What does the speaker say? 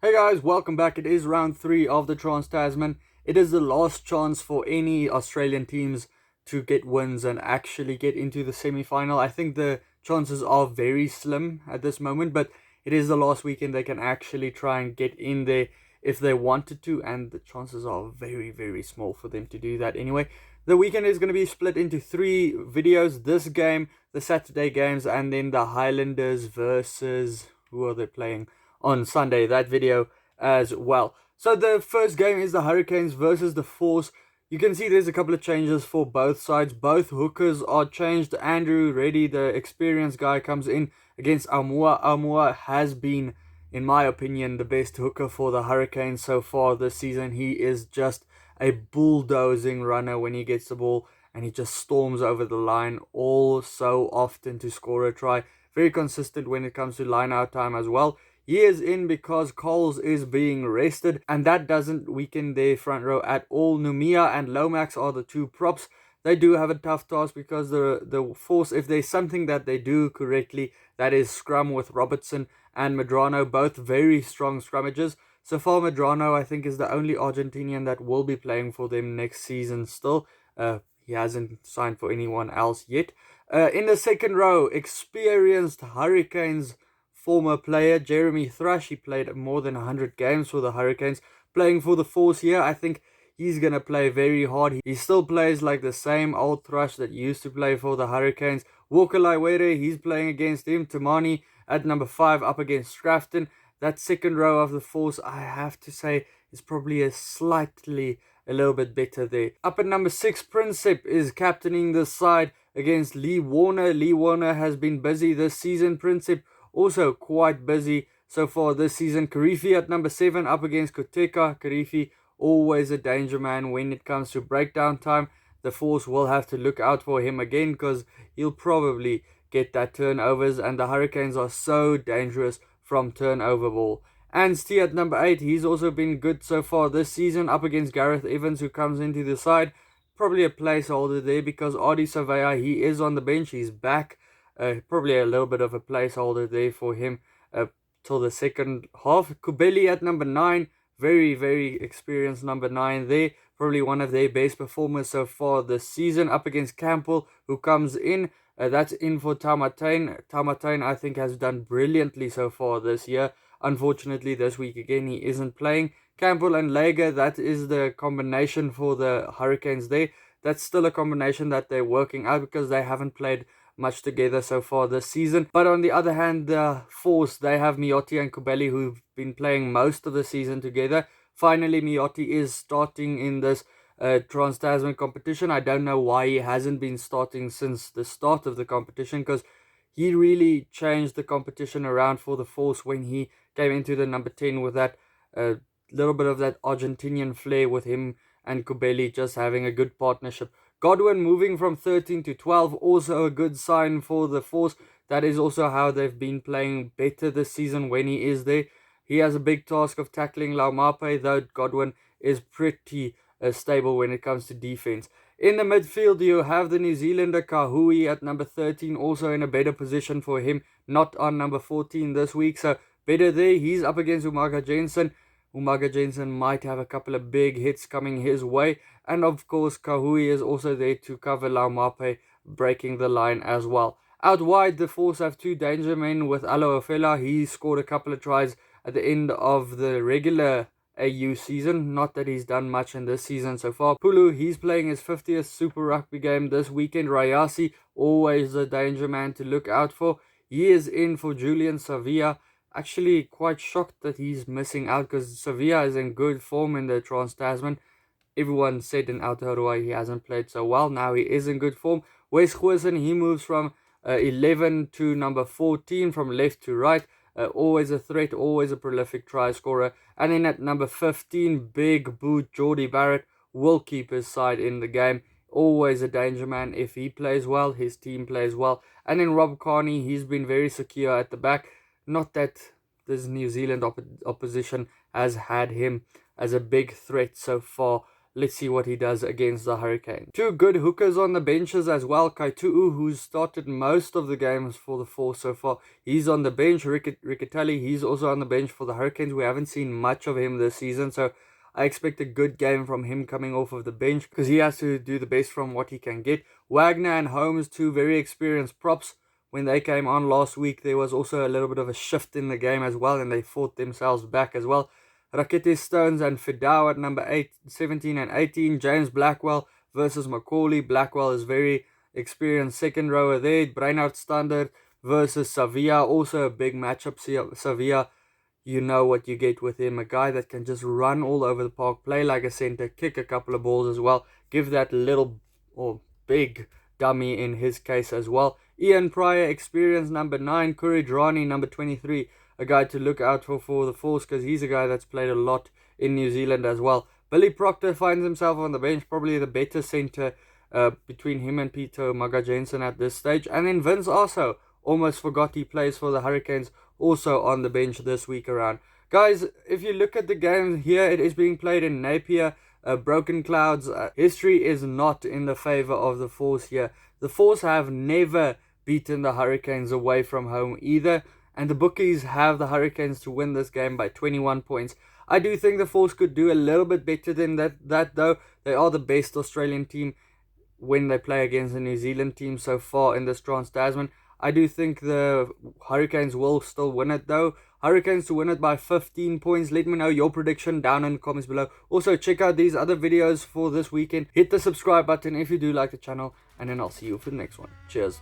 Hey guys, welcome back. It is round 3 of the Trans Tasman. It is the last chance for any Australian teams to get wins and actually get into the semi-final. I think the chances are very slim at this moment, but it is the last weekend they can actually try and get in there if they wanted to, and the chances are very, very small for them to do that anyway. The weekend is going to be split into 3 videos. This game, the Saturday games, and then the Highlanders versus... who are they playing on Sunday? That video as well. So the first game is the Hurricanes versus the Force. You can see there's a couple of changes for both sides. Both hookers are changed. Andrew Reddy, the experienced guy, comes in against Aumua. Aumua has been, in my opinion, the best hooker for the Hurricanes so far this season. He is just a bulldozing runner when he gets the ball, and he just storms over the line all so often to score a try. Very consistent when it comes to line out time as well. He is in because Coles is being rested, and that doesn't weaken their front row at all. Numia and Lomax are the two props. They do have a tough task because the Force, if there's something that they do correctly, that is scrum with Robertson and Medrano, both very strong scrummages. So far, Medrano, I think, is the only Argentinian that will be playing for them next season still. He hasn't signed for anyone else yet. In the second row, experienced Hurricanes former player Jeremy Thrush. He played more than 100 games for the Hurricanes. Playing for the Force here, I think he's going to play very hard. He still plays like the same old Thrush that used to play for the Hurricanes. Walker Laiwere, he's playing against him. Tamani at number 5 up against Scrafton. That second row of the Force, I have to say, is probably a little bit better there. Up at number 6, Princep is captaining the side against Lee Warner. Lee Warner has been busy this season. Princep also quite busy so far this season. Karifi at number 7 up against Koteka. Karifi, always a danger man when it comes to breakdown time. The Force will have to look out for him again because he'll probably get that turnovers, and the Hurricanes are so dangerous from turnover ball. Anstey at number 8, he's also been good so far this season up against Gareth Evans, who comes into the side. Probably a placeholder there because Adi Savea, he is on the bench. He's back. Probably a little bit of a placeholder there for him till the second half. Kubeli at number 9. Very, very experienced number 9 there. Probably one of their best performers so far this season up against Campbell, who comes in. That's in for Tamatane. Tamatane, I think, has done brilliantly so far this year. Unfortunately, this week again, he isn't playing. Campbell and Lager, that is the combination for the Hurricanes there. That's still a combination that they're working out because they haven't played much together so far this season. But on the other hand, the Force, they have Miotti and Kubeli, who've been playing most of the season together. Finally, Miotti is starting in this Trans Tasman competition. I don't know why he hasn't been starting since the start of the competition, because he really changed the competition around for the Force when he came into the number 10 with that little bit of that Argentinian flair with him and Kubeli just having a good partnership. Godwin moving from 13 to 12, also a good sign for the Force. That is also how they've been playing better this season when he is there. He has a big task of tackling Laumape, though Godwin is pretty stable when it comes to defense. In the midfield, you have the New Zealander Kahui at number 13, also in a better position for him, not on number 14 this week, so better there. He's up against Umaga Jensen. Umaga Jensen might have a couple of big hits coming his way. And of course, Kahui is also there to cover Laumape, breaking the line as well. Out wide, the Force have 2 danger men with Alo Ofela. He scored a couple of tries at the end of the regular AU season. Not that he's done much in this season so far. Pulu, he's playing his 50th Super Rugby game this weekend. Rayasi, always a danger man to look out for. He is in for Julian Savia. Actually quite shocked that he's missing out because Sevilla is in good form in the Trans Tasman. Everyone said in Aotearoa he hasn't played so well. Now he is in good form. Wes Goosen, he moves from 11 to number 14, from left to right. Always a threat, always a prolific try scorer. And then at number 15, big boot Geordie Barrett will keep his side in the game. Always a danger man. If he plays well, his team plays well. And then Rob Carney, he's been very secure at the back. Not that this New Zealand opposition has had him as a big threat so far let's see what he does against the Hurricanes. Two good hookers on the benches as well. Kaitu'u, who's started most of the games for the Force so far, he's on the bench. Riccitelli, he's also on the bench for the Hurricanes. We haven't seen much of him this season, so I expect a good game from him coming off of the bench because he has to do the best from what he can get. Wagner and Holmes, two very experienced props. When they came on last week, there was also a little bit of a shift in the game as well, and they fought themselves back as well. Rakete Stones and Fidao at number 8, 17 and 18. James Blackwell versus Macaulay. Blackwell is very experienced second rower there. Breinhard Standard versus Savia. Also a big matchup. Savia, you know what you get with him. A guy that can just run all over the park, play like a center, kick a couple of balls as well. Give that little or big dummy in his case as well. Ian Pryor, experience number 9. Courage Rani, number 23. A guy to look out for the Force because he's a guy that's played a lot in New Zealand as well. Billy Proctor finds himself on the bench, probably the better centre between him and Peter Magajensen at this stage. And then Vince also, almost forgot he plays for the Hurricanes, also on the bench this week around. Guys, if you look at the game here, it is being played in Napier, Broken Clouds. History is not in the favour of the Force here. The Force have never beaten the Hurricanes away from home either. And the bookies have the Hurricanes to win this game by 21 points. I do think the Force could do a little bit better than that though. They are the best Australian team when they play against the New Zealand team so far in this Trans Tasman. I do think the Hurricanes will still win it though. Hurricanes to win it by 15 points. Let me know your prediction down in the comments below. Also, check out these other videos for this weekend. Hit the subscribe button if you do like the channel. And then I'll see you for the next one. Cheers.